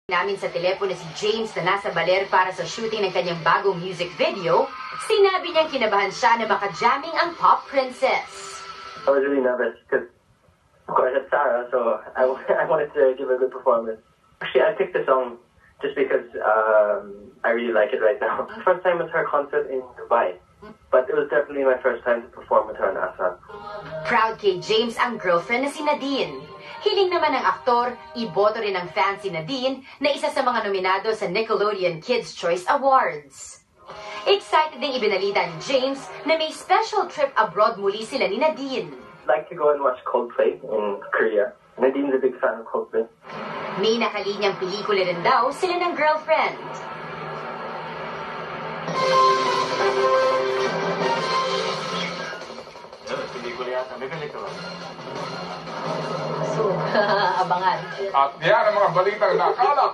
Namin sa telepono si James na nasa Baler para sa shooting ng kanyang bagong music video, sinabi niyang kinabahan siya na makajamming ang pop princess. I was really nervous because, of course, it's Sarah, so I wanted to give a good performance. Actually, I picked the song just because I really like it right now. First time was her concert in Dubai, but it was definitely my first time to perform with her in Assam. Proud kay James ang girlfriend na si Nadine. Hiling naman ng aktor, iboto rin ng fan si Nadine na isa sa mga nominado sa Nickelodeon Kids' Choice Awards. Excited ding ibinalita ni James na may special trip abroad muli sila ni Nadine. I'd like to go and watch Coldplay in Korea. Nadine's a big fan of Coldplay. May nakalinyang pelikula rin daw sila ng girlfriend. Pelikula yata. May pelikula. So, abangan. At yan ang mga balitang nakalap